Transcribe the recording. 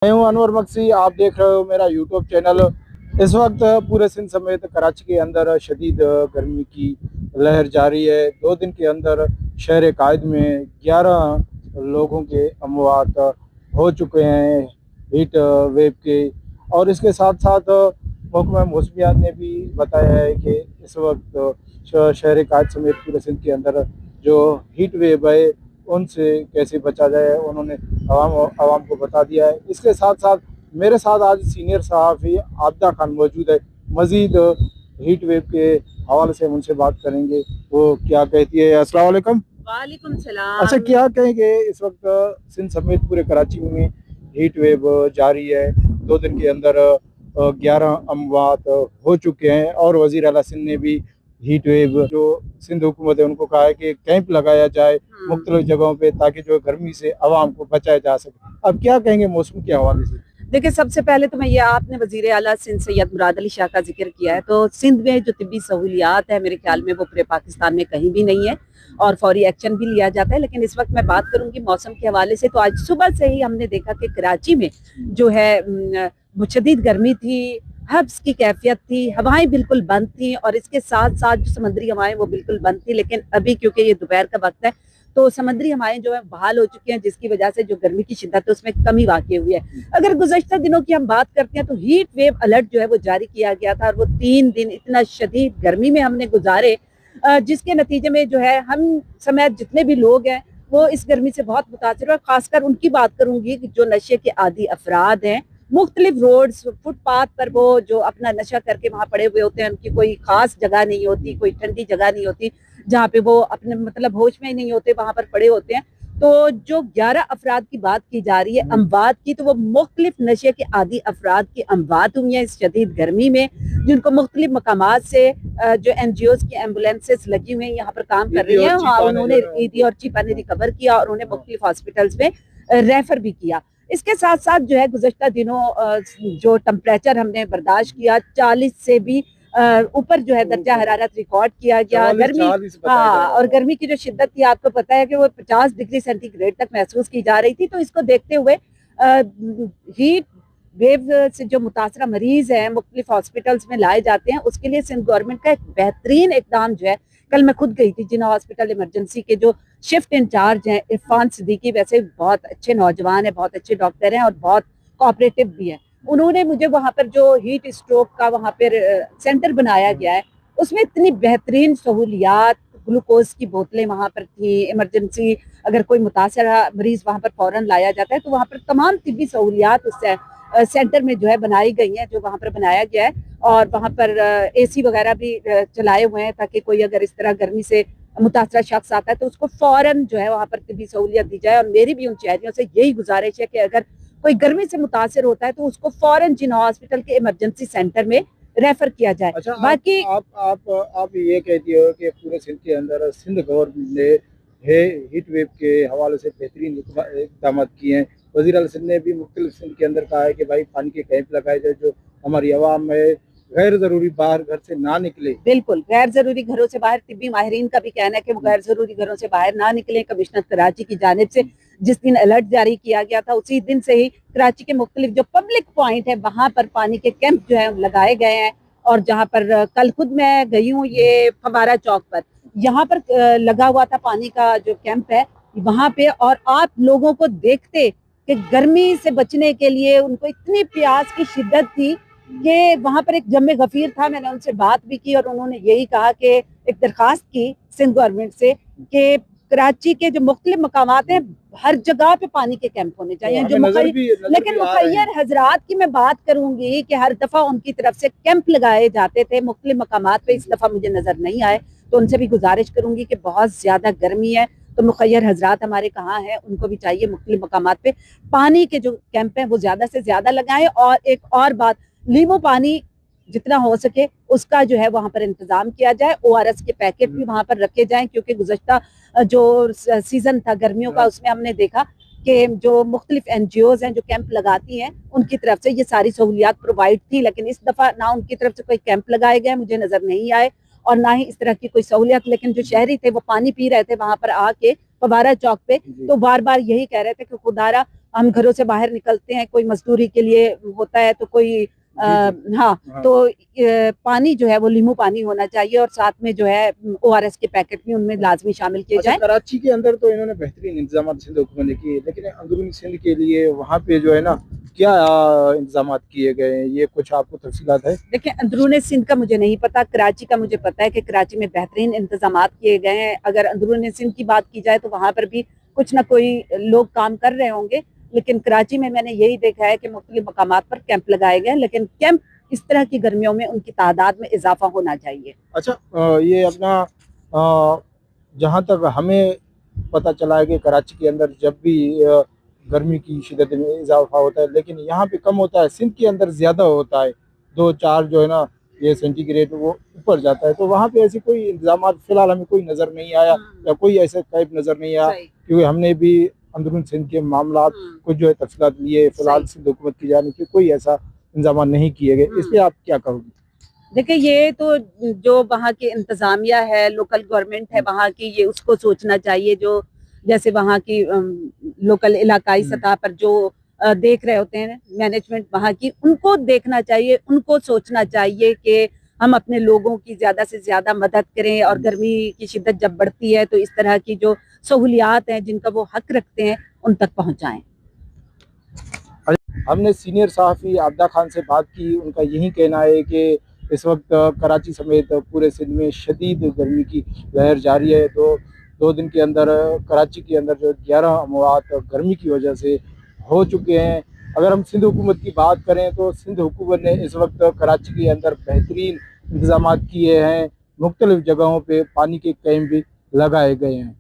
मैं हूं अनवर मक्सी। आप देख रहे हो मेरा यूट्यूब चैनल। इस वक्त पूरे सिंध समेत कराची के अंदर शदीद गर्मी की लहर जारी है। 2 दिन के अंदर शहर कायद में 11 लोगों के अमवात हो चुके हैं हीट वेव के। और इसके साथ साथ महकमा मौसमियात ने भी बताया है कि इस वक्त शहर कायद समेत पूरे सिंध के अंदर जो हीट वेव है उनसे कैसे बचा जाए उन्होंने आवाम को बता दिया है। इसके साथ साथ मेरे साथ आज सीनियर सहाफ़ी आबिदा खान मौजूद है। मज़ीद हीट वेव के हवाले से उनसे बात करेंगे, वो क्या कहती है। अस्सलाम वालेकुम। वालेकुम अच्छा, सलाम। क्या कहेंगे, इस वक्त सिंध समेत पूरे कराची में हीट वेव जारी है। 2 दिन के अंदर 11 अमवात हो चुके हैं और वज़ीर आला सिंध ने भी हीट वेव जो सिंध हुकूमत है उनको कहा है कि कैंप लगाया जाए मुख्तलिफ जगहों पे ताकि जो गर्मी से आवाम को बचाया जा सके। अब क्या कहेंगे मौसम के हवाले से। देखिए, सबसे पहले तो मैं ये, आपने वजीर आला सिंध सैयद मुराद अली शाह का जिक्र किया है, तो सिंध में जो तिब्बी सहूलियात है मेरे ख्याल में वो पूरे पाकिस्तान में कहीं भी नहीं है और फौरी एक्शन भी लिया जाता है। लेकिन इस वक्त मैं बात करूंगी मौसम के हवाले से, तो आज सुबह से ही हमने देखा कि कराची में जो है मुशद्दिद गर्मी थी, हब्स की कैफियत थी, हवाएं बिल्कुल बंद थी और इसके साथ साथ जो समुद्री हवाएं वो बिल्कुल बंद थी। लेकिन अभी क्योंकि ये दोपहर का वक्त है तो समुद्री हवाएं जो है बहाल हो चुकी हैं, जिसकी वजह से जो गर्मी की शिद्दत है उसमें कमी वाक़ई हुई है। अगर गुज़श्ता दिनों की हम बात करते हैं तो हीट वेव अलर्ट जो है वो जारी किया गया था और वो 3 दिन इतना शदीद गर्मी में हमने गुजारे, जिसके नतीजे में जो है हम समेत जितने भी लोग हैं वो इस गर्मी से बहुत मुतासर हुए। खासकर उनकी बात करूंगी कि जो नशे के आदी अफराद हैं, मुख्तलिफ रोड्स फुटपाथ पर वो जो अपना नशा करके वहां पड़े हुए होते हैं, उनकी कोई खास जगह नहीं होती, कोई ठंडी जगह नहीं होती जहाँ पे वो अपने मतलब होश में ही नहीं होते, वहां पर पड़े होते हैं। तो जो 11 अफराद की बात की जा रही है अमवात की, तो वो मुख्तलिफ नशे के आदि अफराद की अमवात हुई हैं इस शदीद गर्मी में, जिनको मुख्तलिफ मकामात से जो NGOs की एम्बुलेंसेज लगी हुई हैं यहाँ पर काम कर रही हैं, हाँ उन्होंने ईदी और चीपा ने रिकवर किया और उन्हें मुख्तलिफ हॉस्पिटल्स में रेफर भी किया। इसके साथ साथ जो है गुज़श्ता दिनों जो टेम्परेचर हमने बर्दाश्त किया 40 से भी ऊपर जो है दर्जा हरारत रिकॉर्ड किया गया। गर्मी, हाँ, और गर्मी की जो शिद्दत थी आपको पता है कि वो 50 डिग्री सेंटीग्रेड तक महसूस की जा रही थी। तो इसको देखते हुए हीट वेव से जो मुतासरा मरीज हैं मुख्तलिफ हॉस्पिटल्स में लाए जाते हैं, उसके लिए सिंध गवर्नमेंट का एक बेहतरीन इकदाम जो है, कल मैं खुद गई थी जिना हॉस्पिटल इमरजेंसी के जो शिफ्ट इंचार्ज हैं इरफान सिद्दीकी, वैसे बहुत अच्छे नौजवान हैं, बहुत अच्छे डॉक्टर हैं और बहुत कोऑपरेटिव भी हैं। उन्होंने मुझे वहां पर जो हीट स्ट्रोक का वहां पर सेंटर बनाया गया है उसमें इतनी बेहतरीन सहूलियात, ग्लूकोज की बोतलें वहां पर थी, इमरजेंसी अगर कोई मुतासरा मरीज वहां पर फौरन लाया जाता है तो वहां पर तमाम तिब्बी सहूलियात उस सेंटर में जो है बनाई गई हैं, जो वहां पर बनाया गया है। और वहां पर AC वगैरह भी चलाए हुए हैं ताकि कोई अगर इस तरह गर्मी से मुतासरा शख्स आता है तो उसको फौरन जो है वहां पर तिब्बी सहूलियत दी जाए। और मेरी भी उन शहरियों से यही गुजारिश है कि अगर कोई गर्मी से मुतासर होता है तो उसको फौरन जिना हॉस्पिटल के इमरजेंसी सेंटर में रेफर किया जाए। अच्छा, बाकी आप ये कहती हो कि पूरे सिंध के अंदर सिंध गवर्नमेंट ने है हीट वेव के हवाले से बेहतरीन इकदाम किए हैं। वज़ीर आला सिंध ने भी मुख्तलिफ सिंध के अंदर कहा है कि भाई पानी के कैंप लगाए जाए, जो हमारी आवाम है गैर ज़रूरी बाहर घर से ना निकले। बिल्कुल गैर जरूरी घरों से बाहर, तिब्बी माहिरीन का भी कहना है कि वो गैर जरूरी घरों से बाहर ना निकले। कमिश्नर कराची की जानिब से जिस दिन अलर्ट जारी किया गया था उसी दिन से ही कराची के मुख्तलिफ जो पब्लिक पॉइंट है वहां पर पानी के कैंप जो है लगाए गए हैं। और जहां पर कल खुद मैं गई हूँ, ये फवारा चौक पर, यहाँ पर लगा हुआ था पानी का जो कैंप है वहां पे। और आप लोगों को देखते कि गर्मी से बचने के लिए उनको इतनी प्यास की शिद्दत थी कि वहां पर एक जम्मे गफीर था, मैंने उनसे बात भी की और उन्होंने यही कहा कि एक दरखास्त की सिंध गवर्नमेंट से कि कराची के जो मुख्तलिफ मकामात हैं हर जगह पे पानी के कैंप होने चाहिए। जो लेकिन मुखैर हजरात की मैं बात करूंगी कि हर दफा उनकी तरफ से कैंप लगाए जाते थे मुख्तलिफ मकामात पे, इस दफा मुझे नजर नहीं आए। तो उनसे भी गुजारिश करूंगी कि बहुत ज्यादा गर्मी है तो मुखैर हजरात हमारे कहाँ हैं, उनको भी चाहिए मुख्तलिफ मकामात पे पानी के जो कैंप हैं वो ज्यादा से ज्यादा लगाएं। और एक और बात, लीमू पानी जितना हो सके उसका जो है वहां पर इंतजाम किया जाए। ORS के पैकेट भी वहां पर रखे जाएं, क्योंकि गुज़श्ता जो सीजन था गर्मियों का उसमें हमने देखा कि जो मुख्तलिफ NGOs हैं जो कैंप लगाती हैं उनकी तरफ से ये सारी सहूलियात प्रोवाइड थी, लेकिन इस दफा ना उनकी तरफ से कोई कैंप लगाए गए मुझे नजर नहीं आए और ना ही इस तरह की कोई सहूलियत। लेकिन जो शहरी थे वो पानी पी रहे थे वहां पर आके फवारा चौक पे, तो बार बार यही कह रहे थे कि खुदारा हम घरों से बाहर निकलते हैं, कोई मजदूरी के लिए होता है तो कोई जी। हाँ, हाँ। तो पानी जो है वो नींबू पानी होना चाहिए और साथ में जो है ओआरएस के पैकेट भी उनमें लाजमी शामिल किए अच्छा, जाए। कराची के अंदर तो इन्होंने बेहतरीन इंतजाम सिंध हुकूमत ने किए, लेकिन अंदरूनी सिंध के लिए वहाँ पे जो है ना क्या इंतजाम किए गए हैं, ये कुछ आपको तफसीलात है? देखिए, अंदरून सिंध का मुझे नहीं पता, कराची का मुझे पता है कि कराची में बेहतरीन इंतजाम किए गए हैं। अगर अंदरून सिंध की बात की जाए तो वहाँ पर भी कुछ ना कोई लोग काम कर रहे होंगे, लेकिन कराची में मैंने यही देखा है कि मुख्तलिफ मकामात पर कैंप लगाए गए, लेकिन कैंप इस तरह की गर्मियों में उनकी तादाद में इजाफा होना चाहिए। अच्छा, ये अपना जहाँ तक हमें पता चला है कि कराची के अंदर जब भी गर्मी की शिदत में इजाफा होता है, लेकिन यहाँ पे कम होता है, सिंध के अंदर ज़्यादा होता है, 2-4 जो है ना ये सेंटीग्रेड वो ऊपर जाता है। तो वहाँ पे ऐसी कोई इंतजाम फिलहाल हमें कोई नज़र नहीं आया या कोई ऐसा कैंप नज़र नहीं आया, क्योंकि हमने भी अंदरून सिंध के मामला कुछ जो है तफसीलात लिए, फिलहाल सिंध हुकूमत की जानिब से कोई ऐसा इंतजाम नहीं किए गए। इस पर आप क्या कहोगे? देखिए, ये तो जो वहाँ की इंतजामिया है, लोकल गवर्नमेंट है वहाँ की, ये उसको सोचना चाहिए। जो जैसे वहाँ की लोकल इलाकाई सतह पर जो देख रहे होते हैं मैनेजमेंट वहाँ की, उनको देखना चाहिए, उनको सोचना चाहिए कि हम अपने लोगों की ज़्यादा से ज़्यादा मदद करें और गर्मी की शिद्दत जब बढ़ती है तो इस तरह की जो सहूलियात हैं जिनका वो हक रखते हैं उन तक पहुँचाएँ। हमने सीनियर सहाफ़ी आबदा खान से बात की, उनका यही कहना है कि इस वक्त कराची समेत पूरे सिंध में शदीद गर्मी की लहर जारी है। तो 2 दिन के अंदर कराची के अंदर जो 11 अमवात गर्मी की वजह से हो चुके हैं। अगर हम सिंध हुकूमत की बात करें तो सिंध हुकूमत ने इस वक्त कराची के अंदर बेहतरीन इंतजाम किए हैं, मुख्तलिफ़ जगहों पे पानी के कैंप भी लगाए गए हैं।